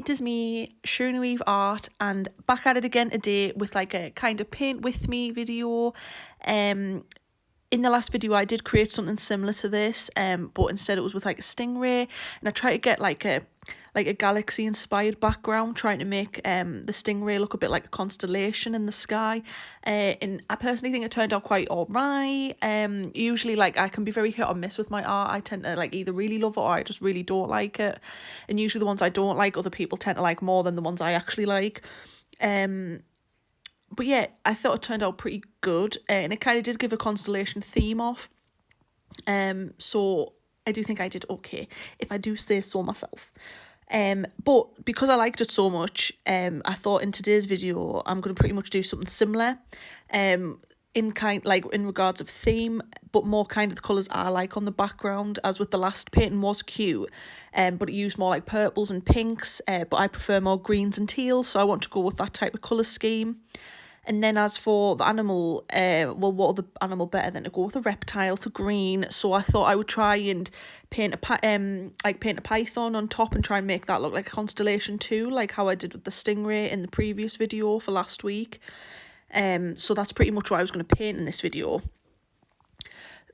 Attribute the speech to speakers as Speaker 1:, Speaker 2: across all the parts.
Speaker 1: it is me, Sirenu-Eve Art, and back at it again today with like a kind of paint with me video. In the last video I did create something similar to this, but instead it was with like a stingray, and I tried to get like a galaxy inspired background, trying to make the stingray look a bit like a constellation in the sky, and I personally think it turned out quite alright. Usually like I can be very hit or miss with my art. I tend to like either really love it or I just really don't like it, and usually the ones I don't like other people tend to like more than the ones I actually like. But yeah, I thought it turned out pretty good, and it kind of did give a constellation theme off. So I do think I did okay, if I do say so myself. But because I liked it so much, I thought in today's video I'm going to pretty much do something similar, in regards of theme, but more kind of the colours I like on the background. As with the last painting was cute, but it used more like purples and pinks, but I prefer more greens and teals, so I want to go with that type of colour scheme. And then as for the animal, well, what other animal better than to go with a reptile for green? So I thought I would try and paint a python on top and try and make that look like a constellation too, like how I did with the stingray in the previous video for last week. So that's pretty much what I was going to paint in this video.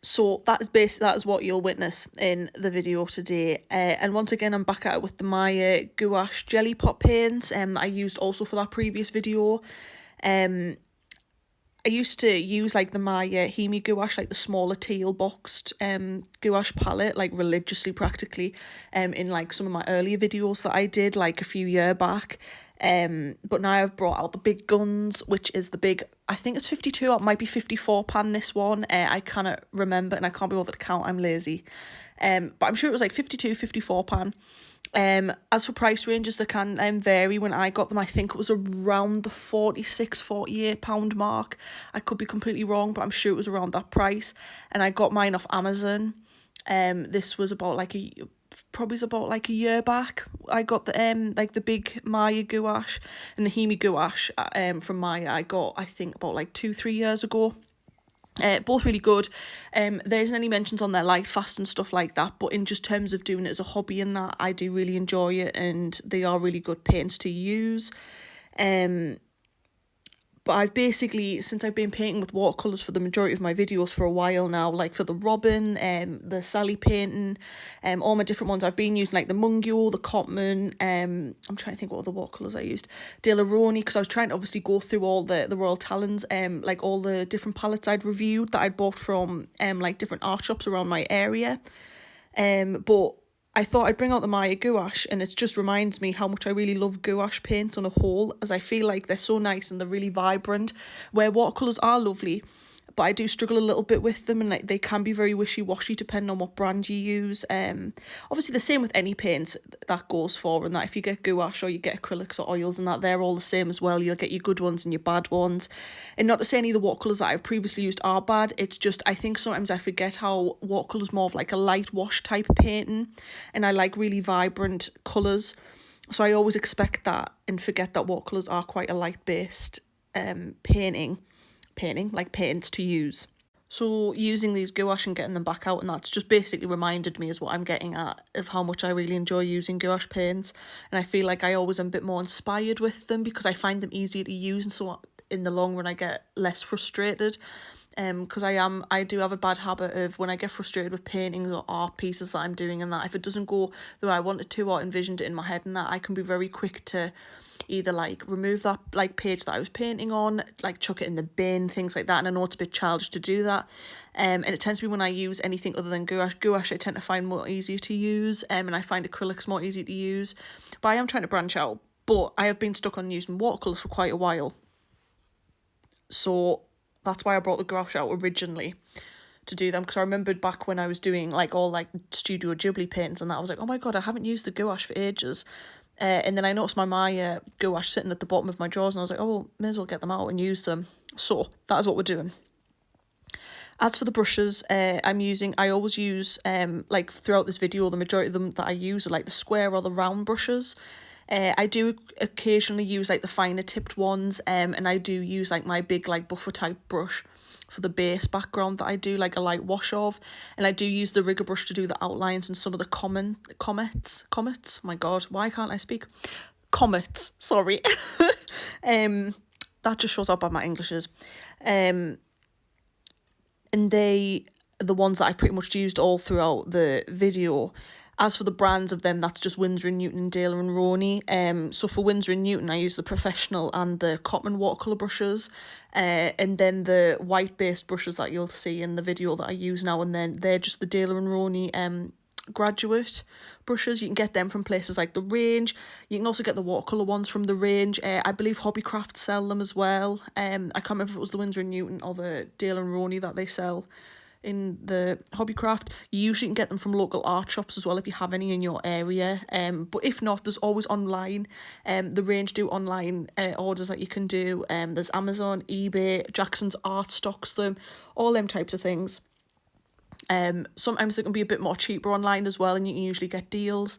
Speaker 1: So that is what you'll witness in the video today. And once again, I'm back at it with the Maya gouache jelly pot paints that I used also for that previous video. I used to use like the Maya Hemi gouache, like the smaller teal boxed gouache palette, like religiously practically, in like some of my earlier videos that I did like a few years back. But now I've brought out the big guns, which is the big, I think it's 52, it might be 54 pan, this one. I cannot remember and I can't be bothered to count, I'm lazy. But I'm sure it was like 52, 54 pan. As for price ranges, they can vary. When I got them, I think it was around the 46, 48 pound mark. I could be completely wrong, but I'm sure it was around that price. And I got mine off Amazon. This was about like a year back. I got the big Maya gouache and the Hemi gouache from Maya. I got, I think, about like 2-3 years ago. Both really good. There isn't any mentions on their light fast and stuff like that, but in just terms of doing it as a hobby and that, I do really enjoy it, and they are really good paints to use. But I've basically, since I've been painting with watercolours for the majority of my videos for a while now, like for the Robin, the Sally painting, all my different ones, I've been using like the Mungyo, the Cotman, I'm trying to think what other watercolours I used, De La Roni, because I was trying to obviously go through all the Royal Talons, like all the different palettes I'd reviewed that I'd bought from like different art shops around my area. But I thought I'd bring out the Maya gouache, and it just reminds me how much I really love gouache paints on a whole, as I feel like they're so nice and they're really vibrant, where watercolours are lovely, but I do struggle a little bit with them, and like they can be very wishy-washy depending on what brand you use. Obviously the same with any paints that goes for, and that if you get gouache or you get acrylics or oils and that, they're all the same as well. You'll get your good ones and your bad ones, and not to say any of the watercolours that I've previously used are bad, it's just I think sometimes I forget how watercolours more of like a light wash type of painting, and I like really vibrant colours, so I always expect that and forget that watercolours are quite a light based painting like paints to use. So using these gouache and getting them back out, and that's just basically reminded me, is what I'm getting at, of how much I really enjoy using gouache paints, and I feel like I always am a bit more inspired with them because I find them easier to use, and so in the long run I get less frustrated. Because I do have a bad habit of, when I get frustrated with paintings or art pieces that I'm doing and that, if it doesn't go the way I want it to or envisioned it in my head and that, I can be very quick to either like remove that like page that I was painting on, like chuck it in the bin, things like that, and I know it's a bit childish to do that. And it tends to be when I use anything other than gouache I tend to find more easier to use, and I find acrylics more easy to use. But I am trying to branch out, but I have been stuck on using watercolours for quite a while. So that's why I brought the gouache out originally, to do them, because I remembered back when I was doing like all like Studio Ghibli paintings and that, I was like, oh my god, I haven't used the gouache for ages. And then I noticed my Maya gouache sitting at the bottom of my drawers, and I was like, oh well, may as well get them out and use them. So that is what we're doing. As for the brushes, I always use, like throughout this video, the majority of them that I use are like the square or the round brushes. I do occasionally use like the finer tipped ones, and I do use like my big like buffer type brush for the base background that I do like a light wash of, and I do use the rigger brush to do the outlines and some of the comets. My god, why can't I speak? comets, sorry. That just shows how bad my English is. And they are the ones that I pretty much used all throughout the video. As for the brands of them, that's just Winsor & Newton and Daler & Rowney. So for Winsor & Newton, I use the Professional and the Cotman watercolour brushes. And then the white-based brushes that you'll see in the video that I use now and then, they're just the Daler & Rowney graduate brushes. You can get them from places like The Range. You can also get the watercolour ones from The Range. I believe Hobbycraft sell them as well. I can't remember if it was the Winsor & Newton or the Daler & Rowney that they sell in the Hobbycraft. You usually can get them from local art shops as well if you have any in your area, but if not, there's always online. The Range do online orders that you can do. There's Amazon, eBay, Jackson's Art stocks them, all them types of things. Sometimes they can be a bit more cheaper online as well, and you can usually get deals.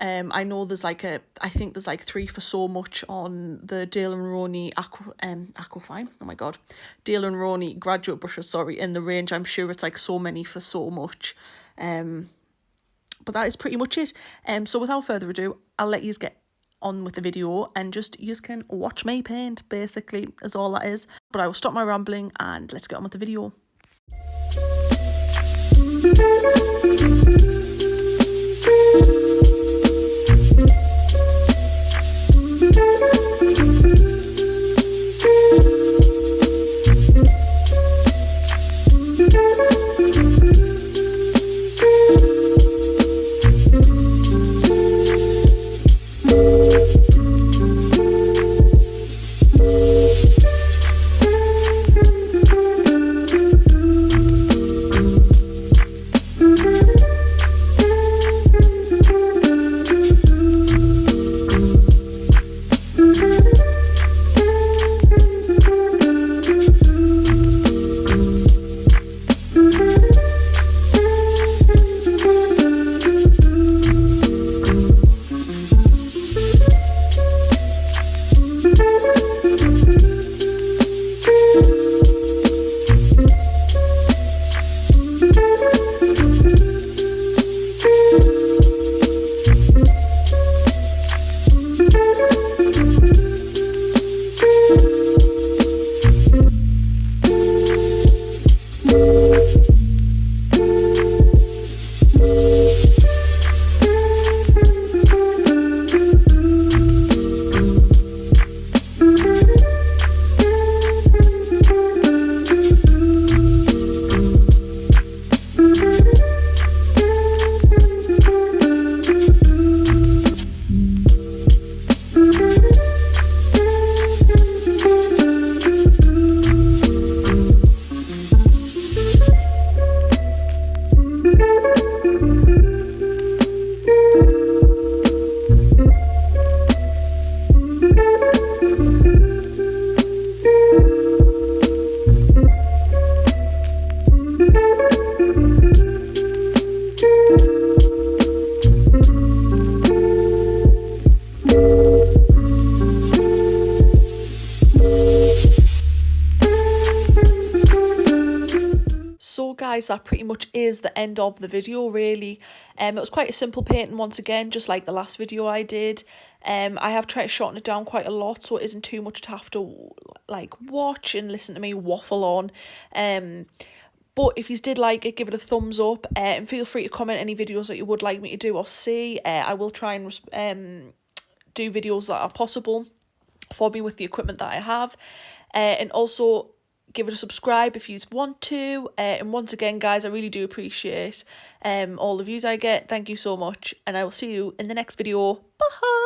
Speaker 1: I know there's I think there's 3 for so much on the Daler & Rowney Aquafine. Oh my god, Daler & Rowney graduate brushes. Sorry, in The Range, I'm sure it's so many for so much. But that is pretty much it. So without further ado, I'll let you get on with the video and just you can watch me paint. Basically, is all that is. But I will stop my rambling and let's get on with the video. So guys, that pretty much is the end of the video really. It was quite a simple painting once again, just like the last video I did. I have tried to shorten it down quite a lot so it isn't too much to have to watch and listen to me waffle on. But if you did like it, give it a thumbs up, and feel free to comment any videos that you would like me to do or see. I will try and do videos that are possible for me with the equipment that I have, and also give it a subscribe if you want to. And once again, guys, I really do appreciate all the views I get. Thank you so much, and I will see you in the next video. Bye.